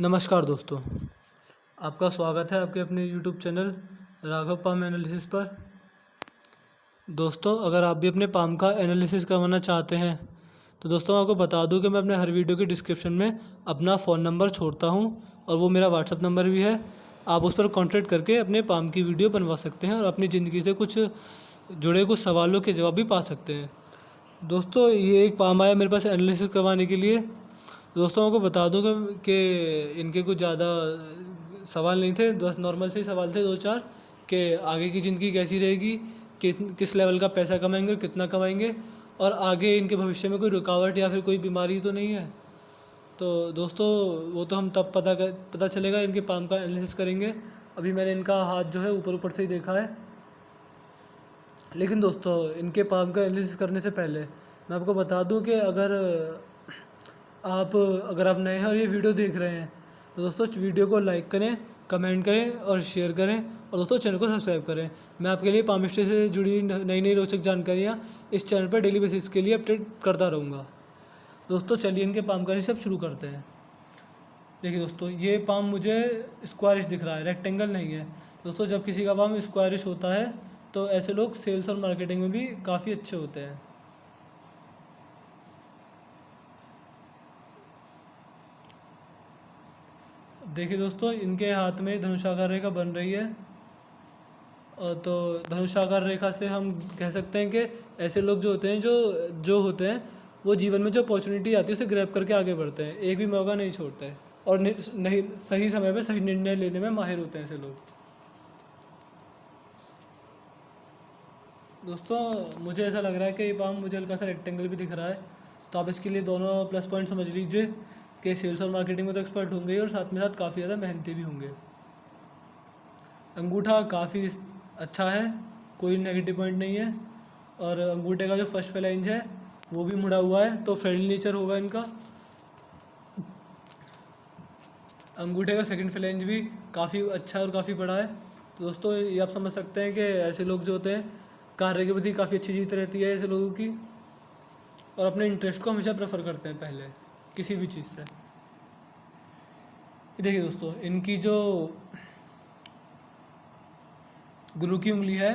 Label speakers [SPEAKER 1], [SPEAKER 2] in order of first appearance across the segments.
[SPEAKER 1] नमस्कार दोस्तों, आपका स्वागत है आपके अपने YouTube channel Raghav palm analysis पर। दोस्तों, अगर आप भी अपने पाम का एनालिसिस करवाना चाहते हैं तो दोस्तों मैं आपको बता दूं कि मैं अपने हर वीडियो के डिस्क्रिप्शन में अपना फ़ोन नंबर छोड़ता हूं और वो मेरा व्हाट्सअप नंबर भी है। आप उस पर कॉन्टैक्ट करके अपने पाम की वीडियो बनवा सकते हैं और अपनी ज़िंदगी से कुछ जुड़े कुछ सवालों के जवाब भी पा सकते हैं। दोस्तों, ये एक पाम आया मेरे पास एनालिसिस करवाने के लिए। दोस्तों आपको बता दूं कि इनके कुछ ज़्यादा सवाल नहीं थे, बस नॉर्मल से ही सवाल थे दो चार, कि आगे की ज़िंदगी कैसी रहेगी, किस लेवल का पैसा कमाएंगे और कितना कमाएंगे, और आगे इनके भविष्य में कोई रुकावट या फिर कोई बीमारी तो नहीं है। तो दोस्तों वो तो हम तब पता चलेगा, इनके पाम का एनालिसिस करेंगे। अभी मैंने इनका हाथ जो है ऊपर ऊपर से ही देखा है। लेकिन दोस्तों, इनके पाम का एनालिसिस करने से पहले मैं आपको बता दूं कि अगर आप नए हैं और ये वीडियो देख रहे हैं तो दोस्तों वीडियो को लाइक करें, कमेंट करें और शेयर करें, और दोस्तों चैनल को सब्सक्राइब करें। मैं आपके लिए पाम हिस्ट्री से जुड़ी नई नई रोचक जानकारियाँ इस चैनल पर डेली बेसिस के लिए अपडेट करता रहूँगा। दोस्तों चलिए इनके पाम का सब शुरू करते हैं। देखिए दोस्तों, ये पाम मुझे स्क्वायरिश दिख रहा है, रेक्टेंगल नहीं है। दोस्तों जब किसी का पाम स्क्वायरिश होता है तो ऐसे लोग सेल्स और मार्केटिंग में भी काफ़ी अच्छे होते हैं। देखिए दोस्तों, इनके हाथ में धनुषाकार रेखा बन रही है, और तो धनुषाकार रेखा से हम कह सकते हैं कि ऐसे लोग जो होते हैं जो होते हैं वो जीवन में जो अपॉर्चुनिटी आती है उसे ग्रैब करके आगे बढ़ते हैं, एक भी मौका नहीं छोड़ते हैं, और नहीं सही समय में सही निर्णय लेने में माहिर होते हैं ऐसे लोग। दोस्तों मुझे ऐसा लग रहा है कि ये पाम मुझे हल्का सा रेक्टेंगल भी दिख रहा है, तो आप इसके लिए दोनों प्लस पॉइंट समझ लीजिए कि सेल्स और मार्केटिंग में तो एक्सपर्ट होंगे ही, और साथ में साथ काफ़ी ज़्यादा मेहनती भी होंगे। अंगूठा काफ़ी अच्छा है, कोई नेगेटिव पॉइंट नहीं है, और अंगूठे का जो फर्स्ट फ्लैंज है वो भी मुड़ा हुआ है, तो फ्रेंडली नेचर होगा इनका। अंगूठे का सेकंड फ्लैंज भी काफ़ी अच्छा है और काफ़ी बड़ा है। तो दोस्तों ये आप समझ सकते हैं कि ऐसे लोग जो होते हैं कार्य के प्रति काफ़ी अच्छी जीत रहती है ऐसे लोगों की, और अपने इंटरेस्ट को हमेशा प्रेफर करते हैं पहले किसी भी चीज़ से। देखिए दोस्तों, इनकी जो गुरु की उंगली है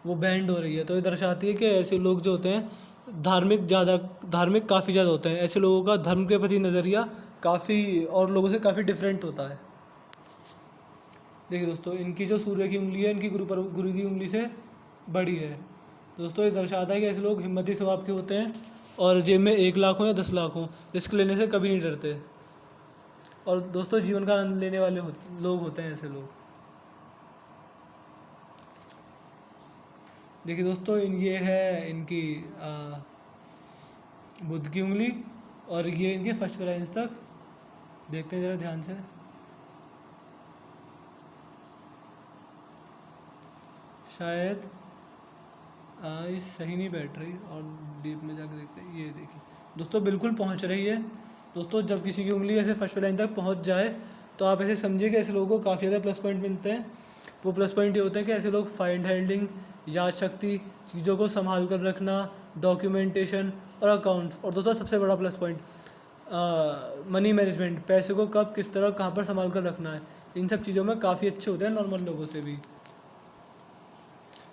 [SPEAKER 1] वो बैंड हो रही है, तो ये दर्शाती है कि ऐसे लोग जो होते हैं धार्मिक काफ़ी ज़्यादा होते हैं। ऐसे लोगों का धर्म के प्रति नज़रिया काफ़ी और लोगों से काफ़ी डिफरेंट होता है। देखिए दोस्तों, इनकी जो सूर्य की उंगली है इनकी गुरु की उंगली से बड़ी है। दोस्तों ये दर्शाता है कि ऐसे लोग हिम्मती स्वभाव के होते हैं, और जेब में 1 लाख हो या 10 लाख हो, रिस्क लेने से कभी नहीं डरते, और दोस्तों जीवन का आनंद लेने वाले लोग होते हैं ऐसे लोग। देखिए दोस्तों, ये है इनकी बुध की उंगली, और ये इनके फर्स्ट फ्लैंज तक देखते हैं ज़रा ध्यान से। शायद ये सही नहीं बैठ रही, और डीप में जाकर देखते हैं। ये देखिए दोस्तों, बिल्कुल पहुंच रही है। दोस्तों जब किसी की उंगली ऐसे फर्स्ट फ्लैंज तक पहुंच जाए तो आप ऐसे समझिए कि ऐसे लोगों को काफ़ी ज़्यादा प्लस पॉइंट मिलते हैं। वो प्लस पॉइंट ये होते हैं कि ऐसे लोग फाइंड हैंडलिंग, याद शक्ति, चीज़ों को संभाल कर रखना, डॉक्यूमेंटेशन और अकाउंट्स, और दोस्तों सबसे बड़ा प्लस पॉइंट मनी मैनेजमेंट, पैसे को कब किस तरह कहाँ पर संभाल कर रखना है, इन सब चीज़ों में काफ़ी अच्छे होते हैं नॉर्मल लोगों से भी।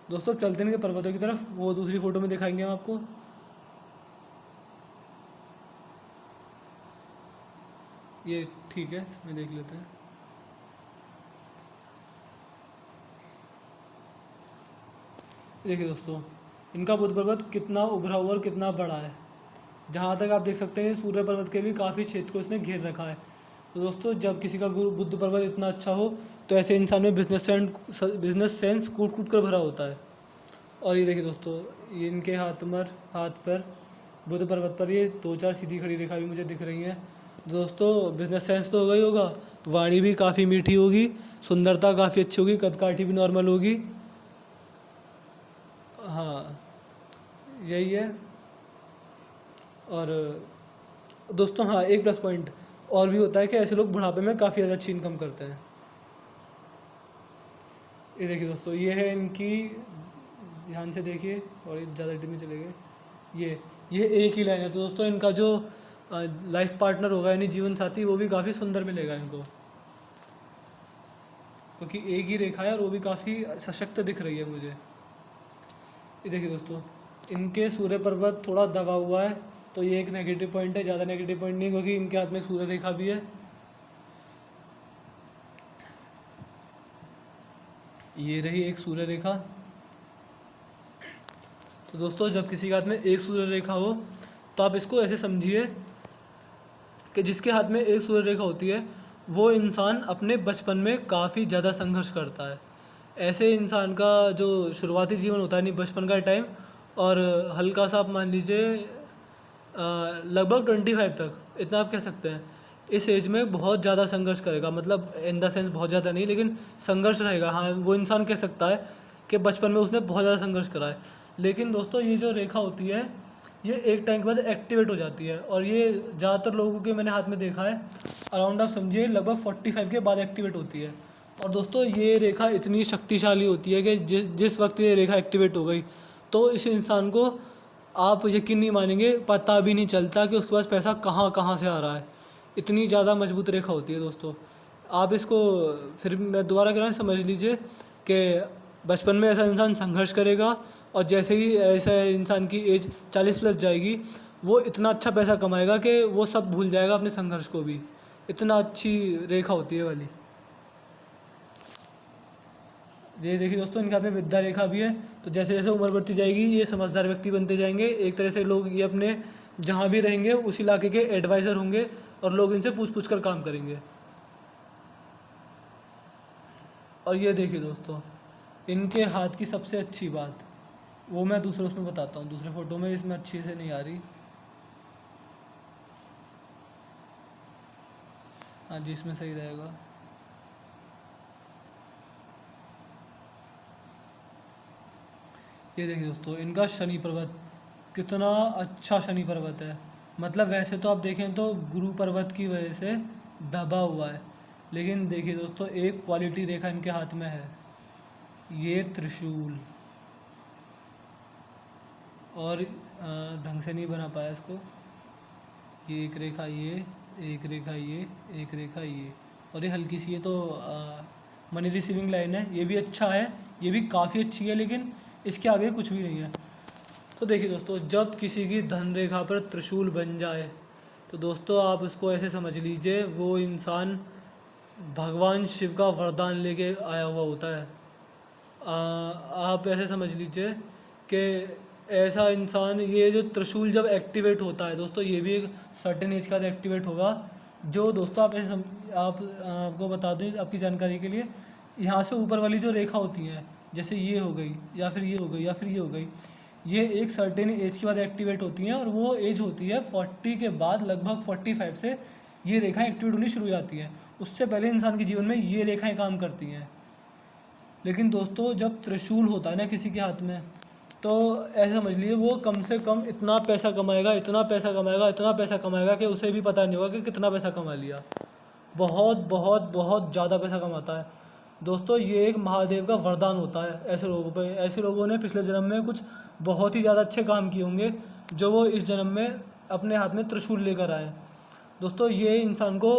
[SPEAKER 1] दोस्तों चलते हैं इनके पर्वतों की तरफ, वो दूसरी फोटो में दिखाएंगे हम आपको। ये ठीक है, इसमें देख लेते हैं। देखिए दोस्तों, इनका बुध पर्वत कितना उभरा हुआ और कितना बड़ा है। जहाँ तक आप देख सकते हैं सूर्य पर्वत के भी काफ़ी क्षेत्र को इसने घेर रखा है। तो दोस्तों जब किसी का बुध पर्वत इतना अच्छा हो तो ऐसे इंसान में बिजनेस सेंस कूट कूट कर भरा होता है। और ये देखिए दोस्तों, ये इनके हाथ पर बुध पर्वत पर ये 2-4 सीधी खड़ी रेखा भी मुझे दिख रही हैं। दोस्तों बिजनेस सेंस तो होगा ही होगा, वाणी भी काफ़ी मीठी होगी, सुंदरता काफ़ी अच्छी होगी, कदकाठी भी नॉर्मल होगी। हाँ यही है। और दोस्तों हाँ, एक प्लस पॉइंट और भी होता है कि ऐसे लोग बुढ़ापे में काफ़ी ज़्यादा अच्छी इनकम करते हैं। ये देखिए दोस्तों, ये है इनकी, ध्यान से देखिए, सॉरी ज़्यादा डिटेल में चले गए। ये एक ही लाइन है। तो दोस्तों इनका जो लाइफ पार्टनर होगा यानी जीवन साथी वो भी काफ़ी सुंदर मिलेगा इनको। क्योंकि एक ही रेखा है और वो भी काफ़ी सशक्त दिख रही है मुझे। ये देखिए दोस्तों, इनके सूर्य पर्वत थोड़ा दबा हुआ है, तो ये एक नेगेटिव पॉइंट है, ज़्यादा नेगेटिव पॉइंट नहीं, क्योंकि इनके हाथ में सूर्य रेखा भी है। ये रही एक सूर्य रेखा। तो दोस्तों, जब किसी के हाथ में एक सूर्य रेखा हो तो आप इसको ऐसे समझिए कि जिसके हाथ में एक सूर्य रेखा होती है वो इंसान अपने बचपन में काफ़ी ज़्यादा संघर्ष करता है। ऐसे इंसान का जो शुरुआती जीवन होता है, नहीं बचपन का टाइम, और हल्का सा आप मान लीजिए लगभग 25 तक, इतना आप कह सकते हैं, इस एज में बहुत ज़्यादा संघर्ष करेगा। मतलब इन द सेंस बहुत ज़्यादा नहीं, लेकिन संघर्ष रहेगा। हाँ, वो इंसान कह सकता है कि बचपन में उसने बहुत ज़्यादा संघर्ष करा है। लेकिन दोस्तों, ये जो रेखा होती है ये एक टाइम के बाद एक्टिवेट हो जाती है, और ये ज़्यादातर लोगों के मैंने हाथ में देखा है, अराउंड आप समझिए लगभग 45 के बाद एक्टिवेट होती है। और दोस्तों, ये रेखा इतनी शक्तिशाली होती है कि जिस वक्त ये रेखा एक्टिवेट हो गई तो इस इंसान को, आप यकीन नहीं मानेंगे, पता भी नहीं चलता कि उसके पास पैसा कहाँ कहाँ से आ रहा है। इतनी ज़्यादा मजबूत रेखा होती है दोस्तों। आप इसको फिर मैं दोबारा कह रहा हूँ, समझ लीजिए कि बचपन में ऐसा इंसान संघर्ष करेगा, और जैसे ही ऐसे इंसान की एज 40+ जाएगी वो इतना अच्छा पैसा कमाएगा कि वो सब भूल जाएगा अपने संघर्ष को भी। इतना अच्छी रेखा होती है वाली। ये देखिए दोस्तों, इनके हाथ में विद्या रेखा भी है। तो जैसे जैसे उम्र बढ़ती जाएगी ये समझदार व्यक्ति बनते जाएंगे। एक तरह से लोग ये अपने जहाँ भी रहेंगे उस इलाके के एडवाइज़र होंगे, और लोग इनसे पूछ पूछ कर काम करेंगे। और ये देखिए दोस्तों, इनके हाथ की सबसे अच्छी बात, वो मैं दूसरे उसमें बताता हूँ, दूसरे फ़ोटो में, इसमें अच्छी से नहीं आ रही। हाँ जी, इसमें सही रहेगा। ये देखिए दोस्तों, इनका शनि पर्वत कितना अच्छा शनि पर्वत है। मतलब वैसे तो आप देखें तो गुरु पर्वत की वजह से दबा हुआ है, लेकिन देखिए दोस्तों, एक क्वालिटी रेखा इनके हाथ में है, ये त्रिशूल। और ढंग से नहीं बना पाया इसको। ये एक रेखा, ये एक रेखा, ये एक रेखा, ये, और ये हल्की सी, ये तो मनी रिसीविंग लाइन है। ये भी अच्छा है, ये भी काफ़ी अच्छी है, लेकिन इसके आगे कुछ भी नहीं है। तो देखिए दोस्तों, जब किसी की धन रेखा पर त्रिशूल बन जाए तो दोस्तों आप उसको ऐसे समझ लीजिए वो इंसान भगवान शिव का वरदान लेके आया हुआ होता है। आप ऐसे समझ लीजिए कि ऐसा इंसान, ये जो त्रिशूल जब एक्टिवेट होता है दोस्तों, ये भी एक सर्टेन एज के बाद एक्टिवेट होगा। जो दोस्तों आप ऐसे आपको बता दूँ आपकी जानकारी के लिए, यहाँ से ऊपर वाली जो रेखा होती है, जैसे ये हो गई, या फिर ये हो गई, या फिर ये हो गई, ये एक सर्टेन एज के बाद एक्टिवेट होती हैं, और वो एज होती है 40 के बाद। लगभग 45 से ये रेखाएं एक्टिवेट होनी शुरू हो जाती हैं। उससे पहले इंसान के जीवन में ये रेखाएं काम करती हैं। लेकिन दोस्तों, जब त्रिशूल होता है ना किसी के हाथ में, तो ऐसा समझ लीजिए वो कम से कम इतना पैसा कमाएगा, इतना पैसा कमाएगा, इतना पैसा कमाएगा कि उसे भी पता नहीं होगा कि कितना पैसा कमा लिया। बहुत बहुत बहुत ज़्यादा पैसा कमाता है दोस्तों। ये एक महादेव का वरदान होता है ऐसे लोगों पे। ऐसे लोगों ने पिछले जन्म में कुछ बहुत ही ज़्यादा अच्छे काम किए होंगे, जो वो इस जन्म में अपने हाथ में त्रिशूल लेकर आए। दोस्तों, ये इंसान को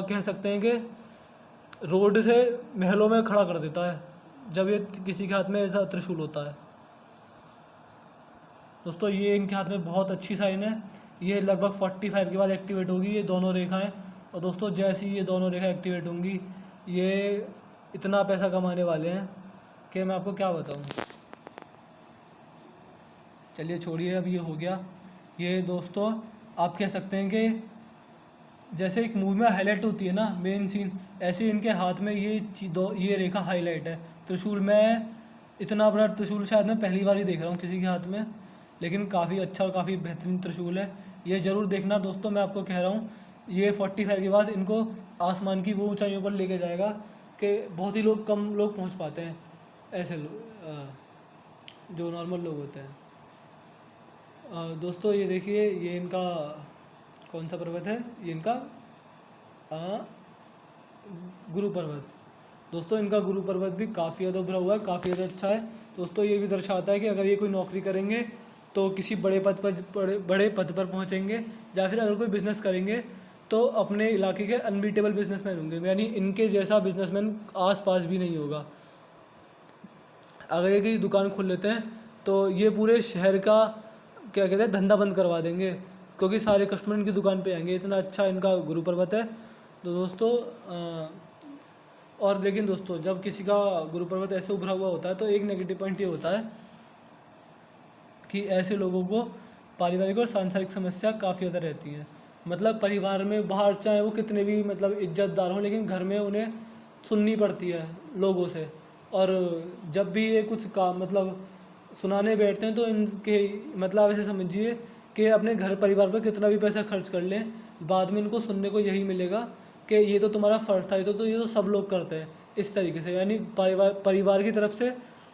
[SPEAKER 1] कह सकते हैं कि रोड से महलों में खड़ा कर देता है जब ये किसी के हाथ में ऐसा त्रिशूल होता है। दोस्तों, ये इनके हाथ में बहुत अच्छी साइन है। ये लगभग 45 के बाद एक्टिवेट होगी ये दोनों रेखाएं। और दोस्तों, जैसी ये दोनों रेखाएं एक्टिवेट होंगी, ये इतना पैसा कमाने वाले हैं कि मैं आपको क्या बताऊं। चलिए छोड़िए, अब ये हो गया। ये दोस्तों आप कह सकते हैं कि जैसे एक मूवी में हाईलाइट होती है ना मेन सीन, ऐसे इनके हाथ में ये रेखा हाईलाइट है। त्रिशूल में इतना बड़ा त्रिशूल शायद मैं पहली बार ही देख रहा हूँ किसी के हाथ में, लेकिन काफ़ी अच्छा और काफ़ी बेहतरीन त्रिशूल है। ये ज़रूर देखना दोस्तों, मैं आपको कह रहा हूँ, ये 45 के बाद इनको आसमान की वो ऊंचाइयों पर लेके जाएगा कि बहुत ही कम लोग पहुँच पाते हैं, ऐसे लोग जो नॉर्मल लोग होते हैं। दोस्तों, ये देखिए, ये इनका कौन सा पर्वत है, ये इनका गुरु पर्वत। दोस्तों, इनका गुरु पर्वत भी काफ़ी ज़्यादा उभरा हुआ है, काफ़ी ज़्यादा अच्छा है। दोस्तों, ये भी दर्शाता है कि अगर ये कोई नौकरी करेंगे तो किसी बड़े पद पर पहुंचेंगे, या फिर अगर कोई बिज़नेस करेंगे तो अपने इलाके के अनबीटेबल बिजनेसमैन होंगे, यानी इनके जैसा बिजनेसमैन आस पास भी नहीं होगा। अगर ये किसी दुकान खोल लेते हैं तो ये पूरे शहर का क्या कहते हैं धंधा बंद करवा देंगे, क्योंकि सारे कस्टमर इनकी दुकान पे आएंगे, इतना अच्छा इनका गुरु पर्वत है। तो दोस्तों और लेकिन दोस्तों जब किसी का गुरु पर्वत ऐसे उभरा हुआ होता है तो एक नेगेटिव पॉइंट ये होता है कि ऐसे लोगों को पारिवारिक और सांसारिक समस्या काफ़ी ज़्यादा रहती है। मतलब परिवार में बाहर चाहे वो कितने भी मतलब इज्जतदार हों, लेकिन घर में उन्हें सुननी पड़ती है लोगों से। और जब भी ये कुछ काम मतलब सुनाने बैठते हैं तो इनके मतलब ऐसे समझिए कि अपने घर परिवार पर कितना भी पैसा खर्च कर लें, बाद में इनको सुनने को यही मिलेगा कि ये तो तुम्हारा फ़र्ज था, ये तो सब लोग करते हैं इस तरीके से, यानी परिवार की तरफ से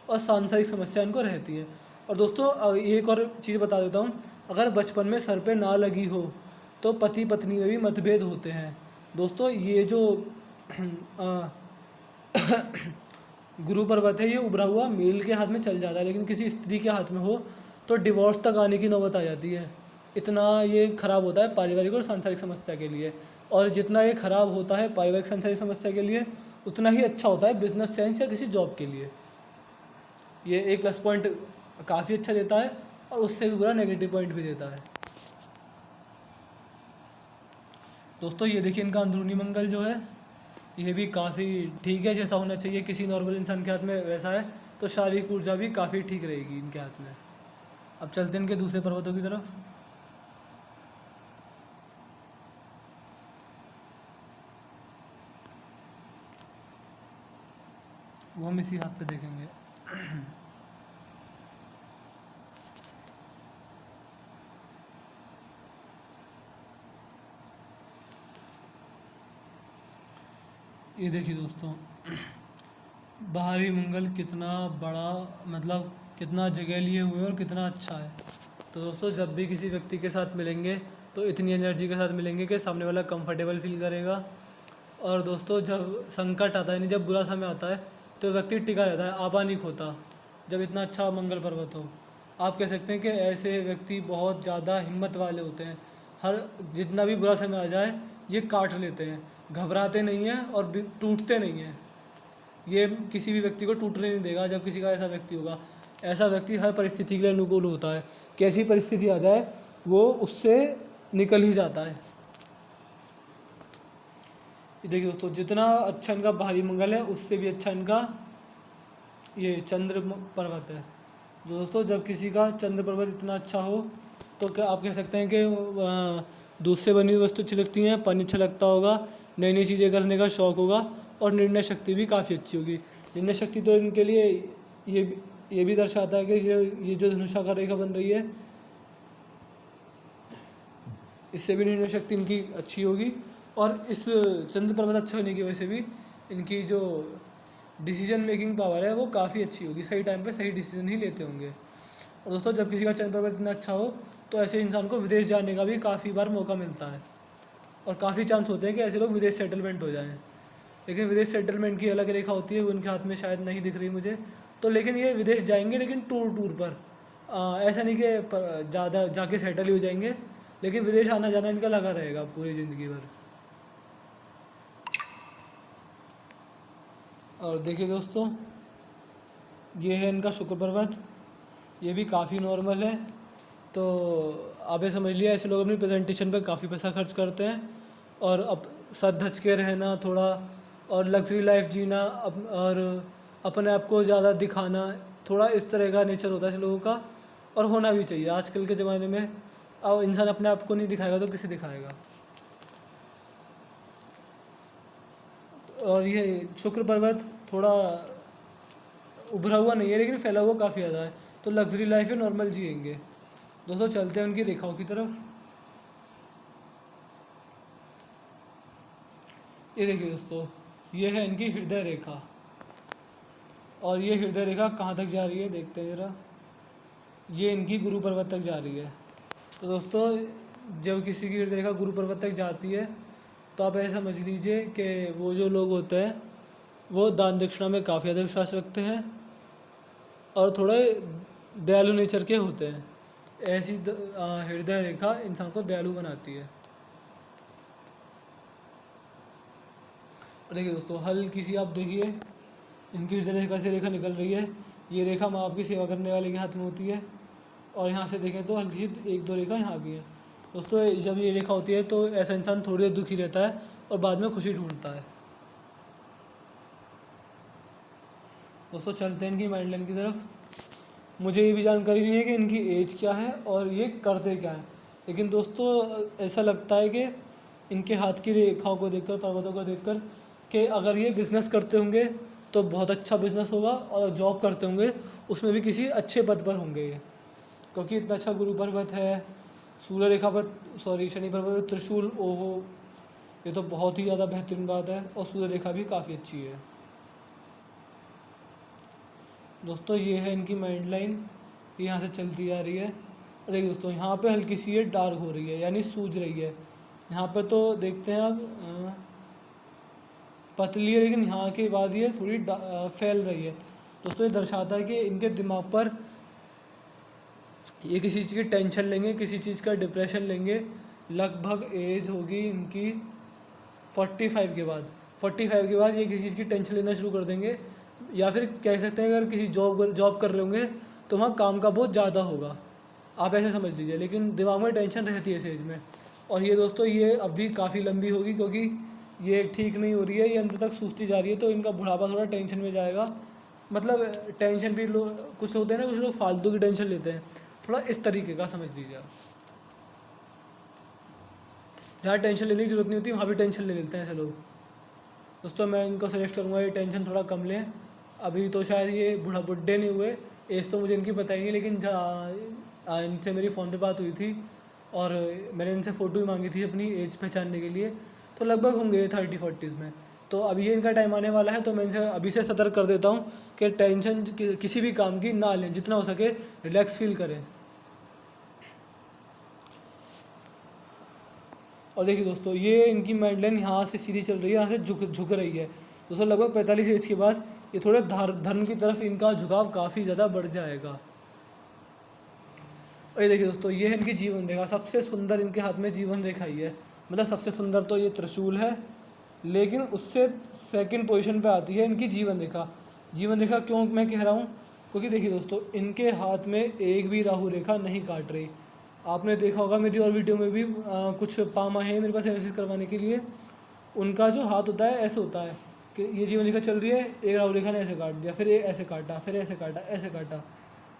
[SPEAKER 1] और सांसारिक समस्या इनको रहती है। और दोस्तों एक और चीज़ बता देता हूँ, अगर बचपन में सर पे ना लगी हो तो पति पत्नी में भी मतभेद होते हैं। दोस्तों ये जो गुरु पर्वत है ये उभरा हुआ मेल के हाथ में चल जाता है, लेकिन किसी स्त्री के हाथ में हो तो डिवोर्स तक आने की नौबत आ जाती है। इतना ये खराब होता है पारिवारिक और सांसारिक समस्या के लिए। और जितना ये खराब होता है पारिवारिक सांसारिक समस्या के लिए, उतना ही अच्छा होता है बिजनेस सेंस या किसी जॉब के लिए। ये एक प्लस पॉइंट काफ़ी अच्छा देता है और उससे भी बुरा नेगेटिव पॉइंट भी देता है। दोस्तों ये देखिए इनका अंदरूनी मंगल जो है ये भी काफ़ी ठीक है, जैसा होना चाहिए किसी नॉर्मल इंसान के हाथ में वैसा है, तो शारीरिक ऊर्जा भी काफ़ी ठीक रहेगी इनके हाथ में। अब चलते हैं इनके दूसरे पर्वतों की तरफ। वो हम इसी हाथ पे देखेंगे। ये देखिए दोस्तों बाहरी मंगल कितना बड़ा मतलब कितना जगह लिए हुए हैं और कितना अच्छा है। तो दोस्तों जब भी किसी व्यक्ति के साथ मिलेंगे तो इतनी एनर्जी के साथ मिलेंगे कि सामने वाला कंफर्टेबल फील करेगा। और दोस्तों जब संकट आता है, यानी जब बुरा समय आता है, तो व्यक्ति टिका रहता है, आपा नहीं खोता, जब इतना अच्छा मंगल पर्वत हो। आप कह सकते हैं कि ऐसे व्यक्ति बहुत ज़्यादा हिम्मत वाले होते हैं, हर जितना भी बुरा समय आ जाए ये काट लेते हैं, घबराते नहीं हैं और टूटते नहीं हैं। ये किसी भी व्यक्ति को टूटने नहीं देगा। जब किसी का ऐसा व्यक्ति होगा, ऐसा व्यक्ति हर परिस्थिति के लिए अनुकूल होता है, कैसी परिस्थिति आ जाए वो उससे निकल ही जाता है। ये देखिए दोस्तों जितना अच्छा इनका बाहरी मंगल है उससे भी अच्छा इनका ये चंद्र पर्वत है। जो दोस्तों जब किसी का चंद्र पर्वत इतना अच्छा हो तो क्या आप कह सकते हैं कि दूध से बनी हुई वस्तु अच्छी लगती हैं, पानी अच्छा लगता होगा, नई नई चीज़ें करने का शौक़ होगा और निर्णय शक्ति भी काफ़ी अच्छी होगी। निर्णय शक्ति तो इनके लिए ये भी दर्शाता है कि ये जो धनुषाकार रेखा बन रही है इससे भी निर्णय शक्ति इनकी अच्छी होगी। और इस चंद्र पर्वत अच्छा होने की वजह से भी इनकी जो डिसीजन मेकिंग पावर है वो काफ़ी अच्छी होगी, सही टाइम पे सही डिसीजन ही लेते होंगे। और दोस्तों जब किसी का चंद्र पर्वत इतना अच्छा हो तो ऐसे इंसान को विदेश जाने का भी काफ़ी बार मौका मिलता है और काफ़ी चांस होते हैं कि ऐसे लोग विदेश सेटलमेंट हो जाएं। लेकिन विदेश सेटलमेंट की अलग रेखा होती है, वो उनके हाथ में शायद नहीं दिख रही मुझे तो, लेकिन ये विदेश जाएंगे लेकिन टूर पर। ऐसा नहीं कि ज़्यादा जाके सेटल ही हो जाएंगे, लेकिन विदेश आना जाना इनका लगा रहेगा पूरी ज़िंदगी भर। और देखिए दोस्तों ये है इनका शुक्र पर्वत, ये भी काफ़ी नॉर्मल है। तो आप ये समझ लिया ऐसे लोग अपनी प्रेजेंटेशन पे काफ़ी पैसा खर्च करते हैं और अब सच धज के रहना थोड़ा और लग्जरी लाइफ जीना और अपने आप को ज़्यादा दिखाना, थोड़ा इस तरह का नेचर होता है ऐसे लोगों का, और होना भी चाहिए। आजकल के ज़माने में अब इंसान अपने आप को नहीं दिखाएगा तो किसे दिखाएगा। और ये शुक्र पर्वत थोड़ा उभरा हुआ नहीं है लेकिन फैला हुआ काफ़ी ज़्यादा है, तो लग्जरी लाइफ है, नॉर्मल जिएंगे। दोस्तों चलते हैं उनकी रेखाओं की तरफ। ये देखिए दोस्तों ये है इनकी हृदय रेखा, और ये हृदय रेखा कहाँ तक जा रही है देखते हैं ज़रा। ये इनकी गुरु पर्वत तक जा रही है। तो दोस्तों जब किसी की हृदय रेखा गुरु पर्वत तक जाती है तो आप ऐसा समझ लीजिए कि वो जो लोग होते हैं वो दान दक्षिणा में काफ़ी ज़्यादा विश्वास रखते हैं और थोड़े दयालु नेचर के होते हैं। ऐसी हृदय रेखा इंसान को दयालु बनाती है। देखिए दोस्तों, हल्की सी आप देखिए इनकी हृदय रेखा से रेखा निकल रही है। ये रेखा माँ बाप की सेवा करने वाले के हाथ में होती है। और यहाँ से देखें तो हल्की सी एक दो रेखा यहाँ भी है। दोस्तों जब ये रेखा होती है तो ऐसा इंसान थोड़ी देर दुखी रहता है और बाद में खुशी ढूंढता है। दोस्तों चलते हैं इनकी माइंड लाइन की तरफ। मुझे ये भी जानकारी नहीं है कि इनकी एज क्या है और ये करते क्या है, लेकिन दोस्तों ऐसा लगता है कि इनके हाथ की रेखाओं को देखकर, पर्वतों को देखकर, कि अगर ये बिज़नेस करते होंगे तो बहुत अच्छा बिज़नेस होगा, और जॉब करते होंगे उसमें भी किसी अच्छे पद पर होंगे ये, क्योंकि इतना अच्छा गुरु पर्वत है, सूर्य रेखा पर शनि पर्वत पर त्रिशूल, ओहो, ये तो बहुत ही ज़्यादा बेहतरीन बात है। और सूर्य रेखा भी काफ़ी अच्छी है। दोस्तों ये है इनकी माइंड लाइन, यहाँ से चलती आ रही है। और देखिए दोस्तों, यहाँ पे हल्की सी ये डार्क हो रही है, यानी सूज रही है। यहाँ पे तो देखते हैं आप पतली है, लेकिन यहाँ के बाद ये थोड़ी फैल रही है। दोस्तों ये दर्शाता है कि इनके दिमाग पर ये किसी चीज़ की टेंशन लेंगे, किसी चीज़ का डिप्रेशन लेंगे। लगभग एज होगी इनकी 45 के बाद। 45 के बाद ये किसी चीज़ की टेंशन लेना शुरू कर देंगे, या फिर कह सकते हैं अगर किसी जॉब कर रहे होंगे तो वहाँ काम का बहुत ज़्यादा होगा, आप ऐसे समझ लीजिए, लेकिन दिमाग में टेंशन रहती है इस एज में। और ये दोस्तों ये अवधि काफ़ी लंबी होगी, क्योंकि ये ठीक नहीं हो रही है, ये अंत तक सूझती जा रही है, तो इनका बुढ़ापा थोड़ा टेंशन में जाएगा। मतलब टेंशन भी लोग कुछ होते हैं ना, कुछ लोग फालतू की टेंशन लेते हैं, थोड़ा इस तरीके का समझ लीजिए आप। जहाँ टेंशन लेने की जरूरत नहीं होती वहाँ भी टेंशन ले लेते हैं ऐसे लोग। दोस्तों मैं इनको सजेस्ट करूँगा ये टेंशन थोड़ा कम लें। अभी तो शायद ये बुढ़े नहीं हुए, एज तो मुझे इनकी पता ही नहीं, लेकिन जहाँ इनसे मेरी फ़ोन पे बात हुई थी और मैंने इनसे फ़ोटो भी मांगी थी अपनी एज पहचानने के लिए, तो लगभग होंगे 30-40s में। तो अभी ये इनका टाइम आने वाला है, तो मैं इनसे अभी से सतर्क कर देता हूँ कि टेंशन किसी भी काम की ना लें, जितना हो सके रिलैक्स फील करें। और देखिए दोस्तों, ये इनकी माइंड लाइन यहाँ से सीधी चल रही है, यहाँ से झुक रही है। दोस्तों लगभग 45 एज के बाद ये थोड़े धर्म की तरफ इनका झुकाव काफ़ी ज़्यादा बढ़ जाएगा। और ये देखिए दोस्तों, ये है इनकी जीवन रेखा। सबसे सुंदर इनके हाथ में जीवन रेखा ही है, मतलब सबसे सुंदर तो ये त्रिशूल है, लेकिन उससे सेकंड पोजीशन पे आती है इनकी जीवन रेखा। जीवन रेखा क्यों मैं कह रहा हूँ, क्योंकि देखिए दोस्तों, इनके हाथ में एक भी राहु रेखा नहीं काट रही। आपने देखा होगा मेरी और वीडियो में भी कुछ पामा है मेरे पास एनालिसिस करवाने के लिए, उनका जो हाथ होता है ऐसे होता है कि ये जीवन रेखा चल रही है, एक राहु रेखा ने ऐसे काट दिया, फिर ऐसे काटा, फिर ऐसे काटा, ऐसे काटा,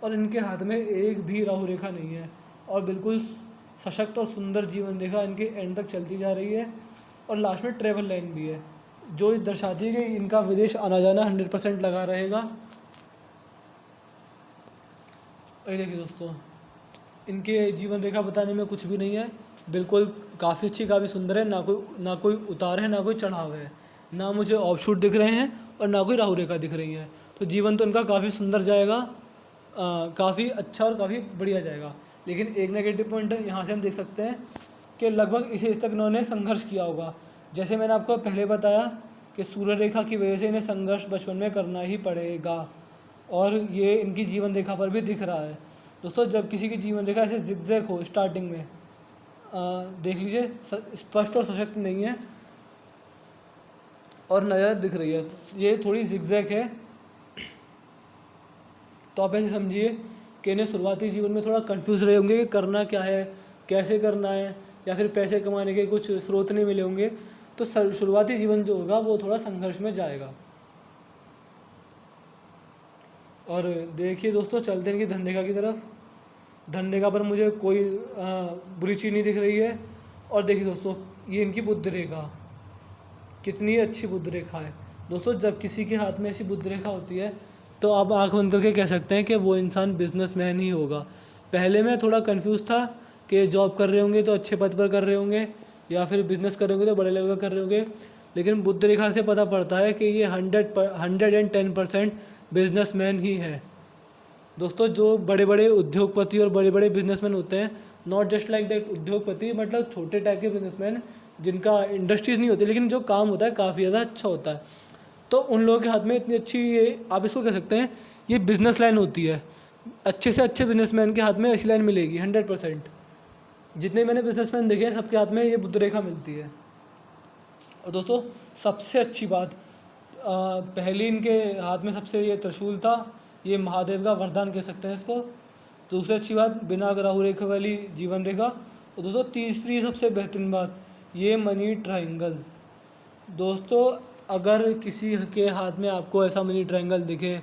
[SPEAKER 1] और इनके हाथ में एक भी राहु रेखा नहीं है, और बिल्कुल सशक्त और सुंदर जीवन रेखा इनके एंड तक चलती जा रही है। और लास्ट में ट्रेवल लाइन भी है, जो दर्शाती है कि इनका विदेश आना जाना 100% लगा रहेगा। और देखिए दोस्तों, इनके जीवन रेखा बताने में कुछ भी नहीं है, बिल्कुल काफ़ी अच्छी, काफ़ी सुंदर है। ना कोई उतार है, ना कोई चढ़ाव है, ना मुझे ऑफशूट दिख रहे हैं और ना कोई राहु रेखा दिख रही है। तो जीवन तो इनका काफ़ी सुंदर जाएगा, काफ़ी अच्छा और काफ़ी बढ़िया जाएगा। लेकिन एक नेगेटिव पॉइंट यहाँ से हम देख सकते हैं कि लगभग इस एज तक इन्होंने संघर्ष किया होगा। जैसे मैंने आपको पहले बताया कि सूर्य रेखा की वजह से इन्हें संघर्ष बचपन में करना ही पड़ेगा, और ये इनकी जीवन रेखा पर भी दिख रहा है। दोस्तों जब किसी की जीवन रेखा ऐसे जिगजैग हो स्टार्टिंग में, देख लीजिए स्पष्ट और सशक्त नहीं है और नज़र दिख रही है, ये थोड़ी जिगजैग है, तो आप ऐसे समझिए कि इन्हें शुरुआती जीवन में थोड़ा कंफ्यूज रहे होंगे कि करना क्या है, कैसे करना है, या फिर पैसे कमाने के कुछ स्रोत नहीं मिले होंगे, तो शुरुआती जीवन जो होगा वो थोड़ा संघर्ष में जाएगा। और देखिए दोस्तों, चलते हैं इनकी धन रेखा की तरफ। धन रेखा पर मुझे कोई बुरी चीज़ नहीं दिख रही है। और देखिए दोस्तों, ये इनकी बुद्ध रेखा, कितनी अच्छी बुद्ध रेखा है। दोस्तों जब किसी के हाथ में ऐसी बुद्ध रेखा होती है तो आप आंख बंद करके कह सकते हैं कि वो इंसान बिजनेसमैन ही होगा। पहले मैं थोड़ा कंफ्यूज था कि जॉब कर रहे होंगे तो अच्छे पद पर कर रहे होंगे, या फिर बिज़नेस कर रहे होंगे तो बड़े लेवल का कर रहे होंगे, लेकिन बुद्ध रेखा से पता पड़ता है कि ये 110% बिजनेसमैन ही है। दोस्तों जो बड़े बड़े उद्योगपति और बड़े बड़े बिजनेसमैन होते हैं, नॉट जस्ट लाइक दैट उद्योगपति, मतलब छोटे टाइप के बिजनेसमैन जिनका इंडस्ट्रीज़ नहीं होती लेकिन जो काम होता है काफ़ी ज़्यादा अच्छा होता है, तो उन लोगों के हाथ में इतनी अच्छी, ये आप इसको कह सकते हैं ये बिजनेस लाइन होती है। अच्छे से अच्छे बिजनेसमैन के हाथ में ऐसी लाइन मिलेगी 100%। जितने मैंने बिजनेसमैन देखे हैं सबके हाथ में ये बुद्ध रेखा मिलती है। और दोस्तों सबसे अच्छी बात, पहली इनके हाथ में सबसे ये त्रिशूल था, ये महादेव का वरदान कह सकते हैं इसको। दूसरी अच्छी बात, बिना राहु रेखा वाली जीवन रेखा। और दोस्तों तीसरी सबसे बेहतरीन बात, ये मनी ट्रायंगल। दोस्तों अगर किसी के हाथ में आपको ऐसा मनी ट्रायंगल दिखे,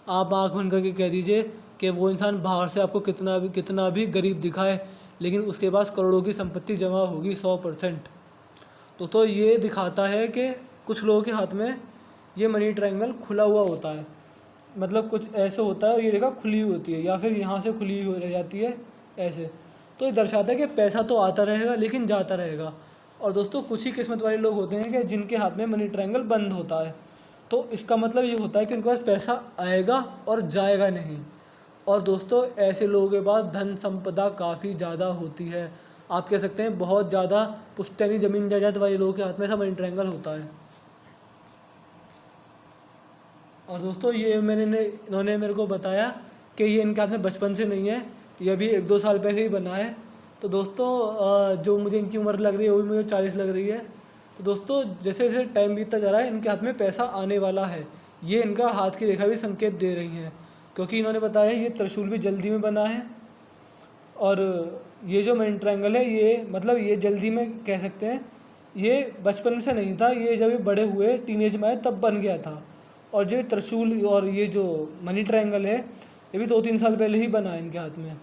[SPEAKER 1] आप आँख बंद करके कह दीजिए कि वो इंसान बाहर से आपको कितना भी गरीब दिखाए, लेकिन उसके पास करोड़ों की संपत्ति जमा होगी 100%। दोस्तों ये दिखाता है कि कुछ लोगों के हाथ में ये मनी ट्रायंगल खुला हुआ होता है, मतलब कुछ ऐसे होता है और ये रेखा खुली हुई होती है, या फिर यहाँ से खुली हुई रह जाती है ऐसे। तो ये दर्शाता है कि पैसा तो आता रहेगा लेकिन जाता रहेगा। और दोस्तों कुछ ही किस्मत वाले लोग होते हैं कि जिनके हाथ में मनी ट्रायंगल बंद होता है, तो इसका मतलब ये होता है कि उनके पास पैसा आएगा और जाएगा नहीं। और दोस्तों ऐसे लोगों के पास धन संपदा काफ़ी ज़्यादा होती है, आप कह सकते हैं बहुत ज़्यादा पुश्तैनी ज़मीन जायदाद वाले लोगों के हाथ में ऐसा मनी ट्रायंगल होता है। और दोस्तों ये इन्होंने मेरे को बताया कि ये इनके हाथ में बचपन से नहीं है, ये अभी 1-2 साल पहले ही बना है। तो दोस्तों जो मुझे इनकी उम्र लग रही है वो भी मुझे 40 लग रही है। तो दोस्तों जैसे जैसे टाइम बीतता जा रहा है इनके हाथ में पैसा आने वाला है, ये इनका हाथ की रेखा भी संकेत दे रही हैं, क्योंकि इन्होंने बताया ये त्रिशूल भी जल्दी में बना है। और ये जो मनी ट्रायंगल है ये मतलब ये जल्दी में कह सकते हैं, ये बचपन से नहीं था, ये जब ये बड़े हुए टीनेज में आए तब बन गया था। और जो त्रिशूल और ये जो मनी ट्रायंगल है ये भी 2-3 साल पहले ही बना है इनके हाथ में।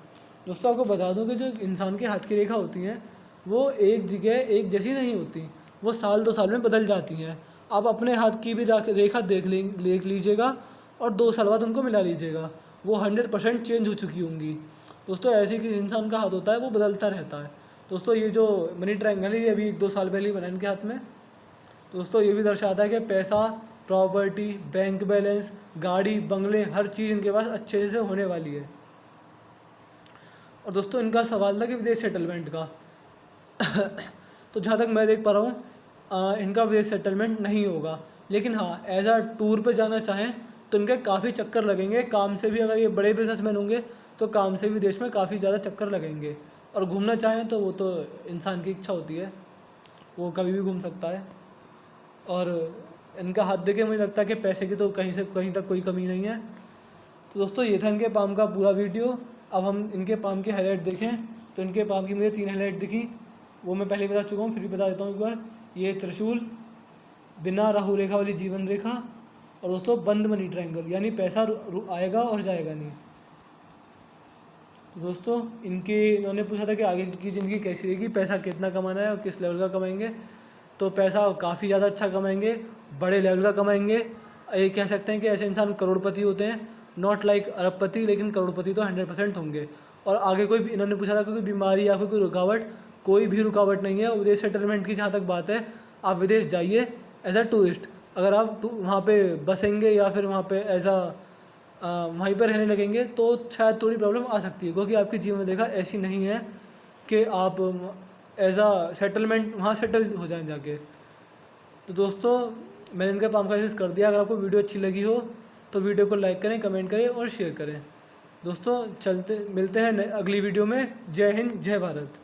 [SPEAKER 1] दोस्तों आपको बता दूं कि जो इंसान के हाथ की रेखा होती हैं वो एक जगह एक जैसी नहीं होती, वो साल 2 साल में बदल जाती हैं। आप अपने हाथ की भी रेखा देख लीजिएगा और 2 साल बाद उनको मिला लीजिएगा, वो 100% चेंज हो चुकी होंगी। दोस्तों ऐसे कि इंसान का हाथ होता है वो बदलता रहता है। दोस्तों ये जो मनी ट्रायंगल है ये अभी 1-2 साल पहले ही बना इनके हाथ में। दोस्तों ये भी दर्शाता है कि पैसा, प्रॉपर्टी, बैंक बैलेंस, गाड़ी, बंगले, हर चीज़ इनके पास अच्छे से होने वाली है। और दोस्तों इनका सवाल था कि विदेश सेटलमेंट का तो जहाँ तक मैं देख पा रहा हूँ इनका विदेश सेटलमेंट नहीं होगा, लेकिन हाँ एज आ टूर पे जाना चाहें तो इनके काफ़ी चक्कर लगेंगे काम से भी। अगर ये बड़े बिजनेसमैन होंगे तो काम से भी देश में काफ़ी ज़्यादा चक्कर लगेंगे। और घूमना चाहें तो वो तो इंसान की इच्छा होती है, वो कभी भी घूम सकता है। और इनका हाथ देखे मुझे लगता है कि पैसे की तो कहीं से कहीं तक कोई कमी नहीं है। तो दोस्तों ये था इनके पाम का पूरा वीडियो। अब हम इनके पाम की हाईलाइट देखें तो इनके पाम की मुझे 3 हाईलाइट दिखी, वो मैं पहले बता चुका हूँ, फिर भी बता देता हूँ एक बार। ये त्रिशूल, बिना राहु रेखा वाली जीवन रेखा, और दोस्तों बंद मनी ट्रायंगल, यानी पैसा आएगा और जाएगा नहीं। तो दोस्तों इन्होंने पूछा था कि आगे की ज़िंदगी कैसी रहेगी, पैसा कितना कमाना है और किस लेवल का कमाएंगे। तो पैसा काफ़ी ज़्यादा अच्छा कमाएंगे, बड़े लेवल का कमाएंगे। ये कह सकते हैं कि ऐसे इंसान करोड़पति होते हैं, नॉट लाइक अरबपति, लेकिन करोड़पति तो 100% होंगे। और आगे कोई इन्होंने पूछा था कोई बीमारी या फिर कोई रुकावट, कोई भी रुकावट नहीं है। विदेश सेटलमेंट की जहाँ तक बात है, आप विदेश जाइए एज अ टूरिस्ट, अगर आप वहाँ पे बसेंगे या फिर वहाँ पे एज आ वहीं पर रहने लगेंगे तो शायद थोड़ी प्रॉब्लम आ सकती है, क्योंकि आपकी जीवन रेखा ऐसी नहीं है कि आप एज आ सेटलमेंट वहाँ सेटल हो जाएं जाके। तो दोस्तों मैंने इनका पाम का कर दिया। अगर आपको वीडियो अच्छी लगी हो तो वीडियो को लाइक करें, कमेंट करें और शेयर करें। दोस्तों मिलते हैं अगली वीडियो में। जय हिंद, जय भारत।